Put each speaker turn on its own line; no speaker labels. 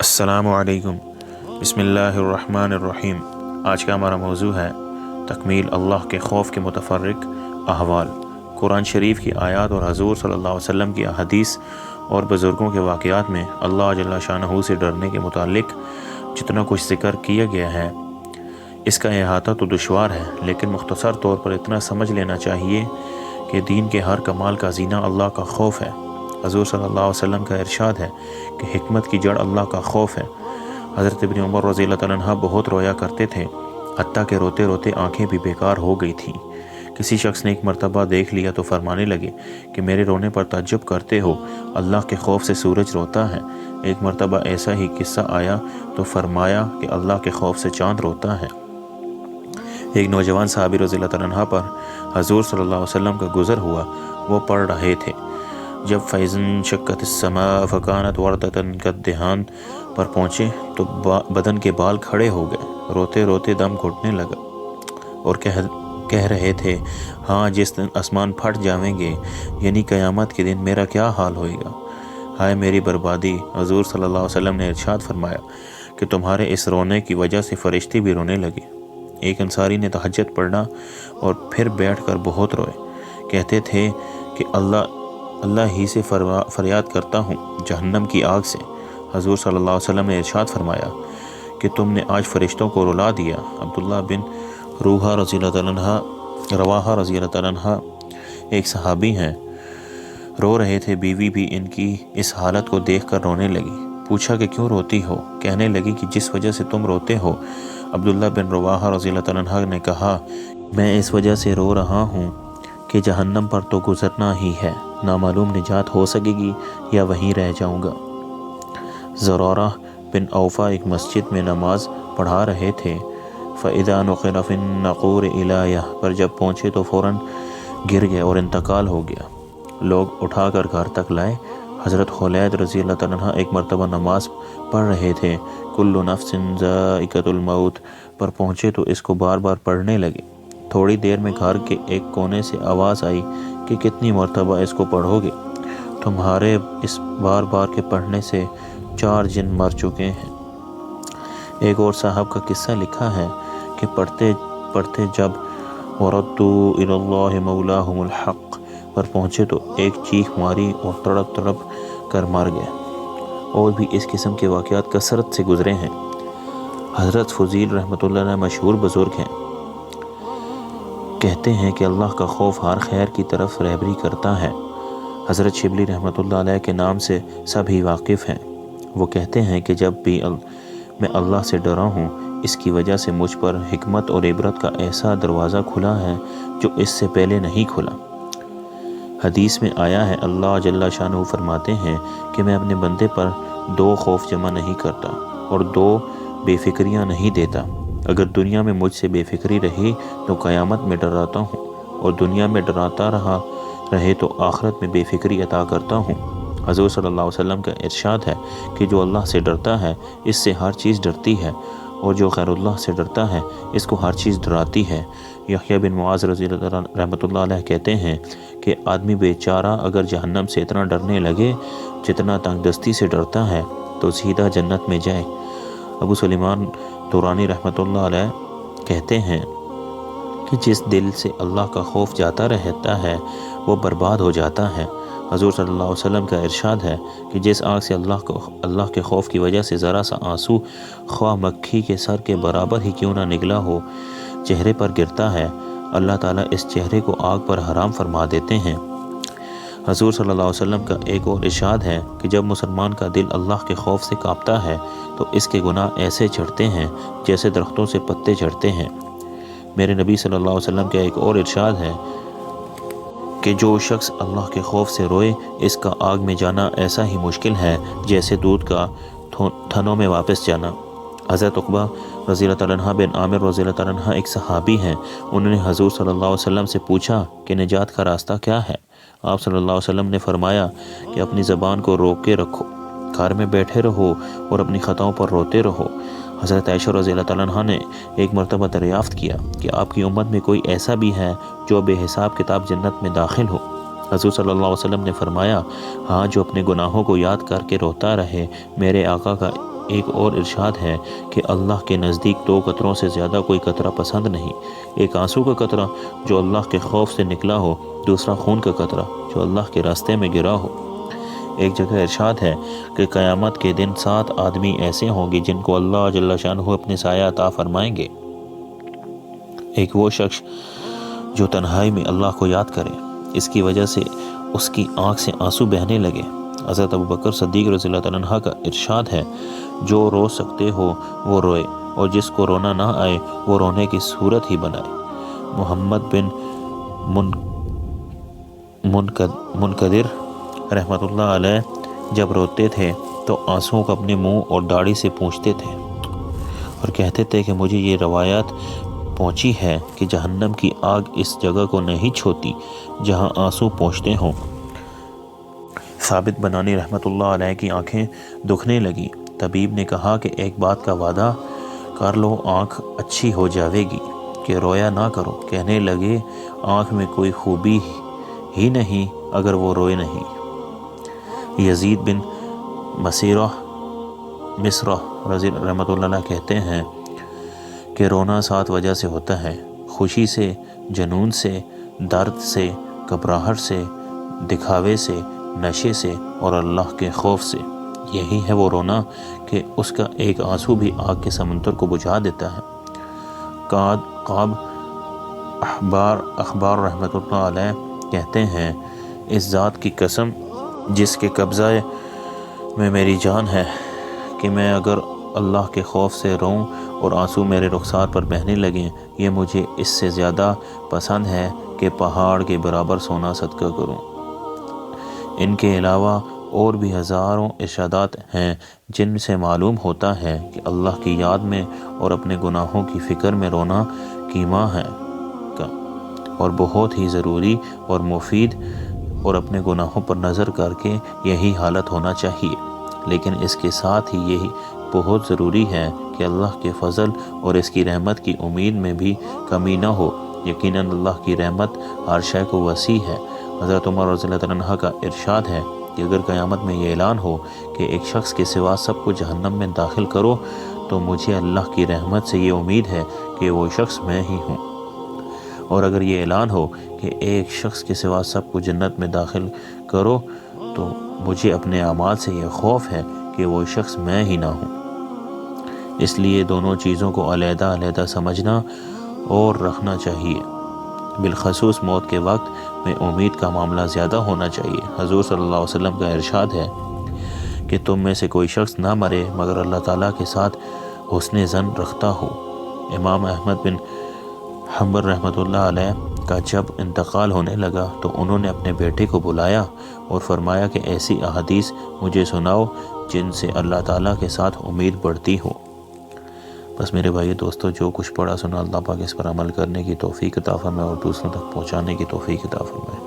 السلام علیکم۔ بسم اللہ الرحمن الرحیم۔ آج کا ہمارا موضوع ہے تکمیل اللہ کے خوف کے متفرق احوال۔ قرآن شریف کی آیات اور حضور صلی اللہ علیہ وسلم کی احادیث اور بزرگوں کے واقعات میں اللہ جل شانہ سے ڈرنے کے متعلق جتنا کچھ ذکر کیا گیا ہے اس کا احاطہ تو دشوار ہے، لیکن مختصر طور پر اتنا سمجھ لینا چاہیے کہ دین کے ہر کمال کا زینہ اللہ کا خوف ہے۔ حضور صلی اللہ علیہ وسلم کا ارشاد ہے کہ حکمت کی جڑ اللہ کا خوف ہے۔ حضرت ابن عمر رضی اللہ تعالیٰ عنہ بہت رویا کرتے تھے، حتیٰ کہ روتے روتے آنکھیں بھی بیکار ہو گئی تھیں۔ کسی شخص نے ایک مرتبہ دیکھ لیا تو فرمانے لگے کہ میرے رونے پر تعجب کرتے ہو، اللہ کے خوف سے سورج روتا ہے۔ ایک مرتبہ ایسا ہی قصہ آیا تو فرمایا کہ اللہ کے خوف سے چاند روتا ہے۔ ایک نوجوان صحابی رضی اللہ تعالیٰ عنہ پر حضور صلی اللہ علیہ وسلم کا گزر ہوا، وہ پڑھ رہے تھے جب فَإِذَا انشَقَّتِ السَّمَاءُ فَكَانَتْ وَرْدَةً كَالدِّهَانِ پر پہنچے تو بدن کے بال کھڑے ہو گئے، روتے روتے دم گھٹنے لگا اور کہہ رہے تھے، ہاں جس دن آسمان پھٹ جاویں گے، یعنی قیامت کے دن میرا کیا حال ہوئے گا، ہائے میری بربادی۔ حضور صلی اللہ علیہ وسلم نے ارشاد فرمایا کہ تمہارے اس رونے کی وجہ سے فرشتے بھی رونے لگے۔ ایک انصاری نے تہجد پڑھا اور پھر بیٹھ کر بہت روئے، کہتے تھے کہ اللہ ہی سے فریاد کرتا ہوں جہنم کی آگ سے۔ حضور صلی اللہ علیہ وسلم نے ارشاد فرمایا کہ تم نے آج فرشتوں کو رلا دیا۔ عبداللہ بن رواحہ رضی اللہ تعالیٰ عنہ ایک صحابی ہیں، رو رہے تھے، بیوی بھی ان کی اس حالت کو دیکھ کر رونے لگی۔ پوچھا کہ کیوں روتی ہو؟ کہنے لگی کہ جس وجہ سے تم روتے ہو۔ عبداللہ بن رواحہ رضی اللہ تعالیٰ عنہ نے کہا، میں اس وجہ سے رو رہا ہوں کہ جہنم پر تو گزرنا ہی ہے، نامعلوم نجات ہو سکے گی یا وہیں رہ جاؤں گا۔ زرارہ بن اوفا ایک مسجد میں نماز پڑھا رہے تھے، فَإِذَا نُقِرَ فِي النَّقُورِ إِلَٰهِ پر جب پہنچے تو فوراً گر گئے اور انتقال ہو گیا۔ لوگ اٹھا کر گھر تک لائے۔ حضرت خولید رضی اللہ تعالیٰ عنہ ایک مرتبہ نماز پڑھ رہے تھے، کُلُّ نَفْسٍ ذَائِقَةُ الْمَوْتِ پر پہنچے تو اس کو بار بار پڑھنے لگے۔ تھوڑی دیر میں گھر کے ایک کونے سے آواز آئی کہ کتنی مرتبہ اس کو پڑھو گے؟ تمہارے اس بار بار کے پڑھنے سے 4 جن مر چکے ہیں۔ ایک اور صاحب کا قصہ لکھا ہے کہ پڑھتے پڑھتے جب وَرَدُّوا إِلَى اللَّهِ مَوْلَاهُمُ الْحَقِّ پر پہنچے تو ایک چیخ ماری اور تڑپ تڑپ کر مر گئے۔ اور بھی اس قسم کے واقعات کثرت سے گزرے ہیں۔ حضرت فضیل رحمۃ اللہ علیہ مشہور بزرگ ہیں، کہتے ہیں کہ اللہ کا خوف ہر خیر کی طرف رہبری کرتا ہے۔ حضرت شبلی رحمۃ اللہ علیہ کے نام سے سب ہی واقف ہیں۔ وہ کہتے ہیں کہ جب بھی میں اللہ سے ڈرا ہوں، اس کی وجہ سے مجھ پر حکمت اور عبرت کا ایسا دروازہ کھلا ہے جو اس سے پہلے نہیں کھلا۔ حدیث میں آیا ہے، اللہ جل شانہ فرماتے ہیں کہ میں اپنے بندے پر 2 خوف جمع نہیں کرتا اور 2 بے فکریاں نہیں دیتا۔ اگر دنیا میں مجھ سے بے فکری رہی تو قیامت میں ڈراتا ہوں، اور دنیا میں ڈراتا رہے تو آخرت میں بے فکری عطا کرتا ہوں۔ حضور صلی اللہ علیہ وسلم کا ارشاد ہے کہ جو اللہ سے ڈرتا ہے اس سے ہر چیز ڈرتی ہے، اور جو غیر اللہ سے ڈرتا ہے اس کو ہر چیز ڈراتی ہے۔ یحییٰ بن معاذ رضی اللہ رحمۃ اللہ علیہ کہتے ہیں کہ آدمی بیچارہ اگر جہنم سے اتنا ڈرنے لگے جتنا تنگ دستی سے ڈرتا ہے تو سیدھا جنت میں جائے۔ ابو سلیمان دورانی رحمۃ اللہ علیہ کہتے ہیں کہ جس دل سے اللہ کا خوف جاتا رہتا ہے وہ برباد ہو جاتا ہے۔ حضور صلی اللہ علیہ وسلم کا ارشاد ہے کہ جس آنکھ سے اللہ کے خوف کی وجہ سے ذرا سا آنسو خواہ مکھی کے سر کے برابر ہی کیوں نہ نکلا ہو چہرے پر گرتا ہے، اللہ تعالیٰ اس چہرے کو آگ پر حرام فرما دیتے ہیں۔ حضور صلی اللہ علیہ وسلم کا ایک اور ارشاد ہے کہ جب مسلمان کا دل اللہ کے خوف سے کانپتا ہے تو اس کے گناہ ایسے جھڑتے ہیں جیسے درختوں سے پتے جھڑتے ہیں۔ میرے نبی صلی اللہ علیہ وسلم کا ایک اور ارشاد ہے کہ جو شخص اللہ کے خوف سے روئے اس کا آگ میں جانا ایسا ہی مشکل ہے جیسے دودھ کا تھنوں میں واپس جانا۔ حضرت عقبہ رضی اللہ تعالیٰ عنہ بن عامر رضی اللہ تعالیٰ عنہ ایک صحابی ہیں، انہوں نے حضور صلی اللہ علیہ وسلم سے پوچھا کہ نجات کا راستہ کیا ہے؟ آپ صلی اللہ علیہ وسلم نے فرمایا کہ اپنی زبان کو روک کے رکھو، گھر میں بیٹھے رہو اور اپنی خطاؤں پر روتے رہو۔ حضرت عائشہ رضی اللہ تعالیٰ عنہ نے ایک مرتبہ دریافت کیا کہ آپ کی امت میں کوئی ایسا بھی ہے جو بے حساب کتاب جنت میں داخل ہو؟ حضور صلی اللہ علیہ وسلم نے فرمایا، ہاں جو اپنے گناہوں کو یاد کر کے روتا رہے، میرے آقا کا ایک اور ارشاد ہے کہ اللہ کے نزدیک 2 قطروں سے زیادہ کوئی قطرہ پسند نہیں، ایک آنسو کا قطرہ جو اللہ کے خوف سے نکلا ہو، دوسرا خون کا قطرہ جو اللہ کے راستے میں گرا ہو۔ ایک جگہ ارشاد ہے کہ قیامت کے دن 7 آدمی ایسے ہوں گے جن کو اللہ جل شانہ اپنے سایہ عطا فرمائیں گے۔ ایک وہ شخص جو تنہائی میں اللہ کو یاد کرے، اس کی وجہ سے اس کی آنکھ سے آنسو بہنے لگے۔ حضرت ابوبکر صدیق رضی اللہ تعالیٰ عنہ کا ارشاد ہے، جو رو سکتے ہو وہ روئے، اور جس کو رونا نہ آئے وہ رونے کی صورت ہی بنائے۔ محمد بن منقدر رحمۃ اللہ علیہ جب روتے تھے تو آنسوؤں کو اپنے منہ اور داڑھی سے پونچھتے تھے اور کہتے تھے کہ مجھے یہ روایات پہنچی ہے کہ جہنم کی آگ اس جگہ کو نہیں چھوتی جہاں آنسو پہنچتے ہوں۔ ثابت بنانی رحمۃ اللہ علیہ کی آنکھیں دکھنے لگیں۔ طبیب نے کہا کہ ایک بات کا وعدہ کر لو، آنکھ اچھی ہو جاوے گی، کہ رویا نہ کرو۔ کہنے لگے آنکھ میں کوئی خوبی ہی نہیں اگر وہ روئے نہیں۔ یزید بن مصرہ رضی رحمۃ اللہ علیہ کہتے ہیں کہ رونا 7 وجہ سے ہوتا ہے: خوشی سے، جنون سے، درد سے، گھبراہٹ سے، دکھاوے سے، نشے سے اور اللہ کے خوف سے۔ یہی ہے وہ رونا کہ اس کا ایک آنسو بھی آگ کے سمندر کو بجھا دیتا ہے۔ قاب اخبار رحمۃ اللہ علیہ کہتے ہیں، اس ذات کی قسم جس کے قبضہ میں میری جان ہے کہ میں اگر اللہ کے خوف سے روؤں اور آنسو میرے رخسار پر بہنے لگیں، یہ مجھے اس سے زیادہ پسند ہے کہ پہاڑ کے برابر سونا صدقہ کروں۔ ان کے علاوہ اور بھی ہزاروں ارشادات ہیں جن سے معلوم ہوتا ہے کہ اللہ کی یاد میں اور اپنے گناہوں کی فکر میں رونا کیما ہے اور بہت ہی ضروری اور مفید، اور اپنے گناہوں پر نظر کر کے یہی حالت ہونا چاہیے۔ لیکن اس کے ساتھ ہی یہی بہت ضروری ہے کہ اللہ کے فضل اور اس کی رحمت کی امید میں بھی کمی نہ ہو۔ یقیناً اللہ کی رحمت ہر شے کو وسیع ہے۔ حضرت عمر رضی اللہ تعالیٰ عنہ کا ارشاد ہے کہ اگر قیامت میں یہ اعلان ہو کہ ایک شخص کے سوا سب کو جہنم میں داخل کرو، تو مجھے اللہ کی رحمت سے یہ امید ہے کہ وہ شخص میں ہی ہوں، اور اگر یہ اعلان ہو کہ ایک شخص کے سوا سب کو جنت میں داخل کرو، تو مجھے اپنے اعمال سے یہ خوف ہے کہ وہ شخص میں ہی نہ ہوں۔ اس لیے دونوں چیزوں کو علیحدہ علیحدہ سمجھنا اور رکھنا چاہیے۔ بالخصوص موت کے وقت میں امید کا معاملہ زیادہ ہونا چاہیے۔ حضور صلی اللہ علیہ وسلم کا ارشاد ہے کہ تم میں سے کوئی شخص نہ مرے مگر اللہ تعالیٰ کے ساتھ حسن ظن رکھتا ہو۔ امام احمد بن حنبل رحمۃ اللہ علیہ کا جب انتقال ہونے لگا تو انہوں نے اپنے بیٹے کو بلایا اور فرمایا کہ ایسی احادیث مجھے سناؤ جن سے اللہ تعالیٰ کے ساتھ امید بڑھتی ہو۔ بس میرے بھائی دوستو، جو کچھ پڑھا سنا اللہ پاک اس پر عمل کرنے کی توفیق عطا فرمائے اور دوسروں تک پہنچانے کی توفیق عطا فرمائے۔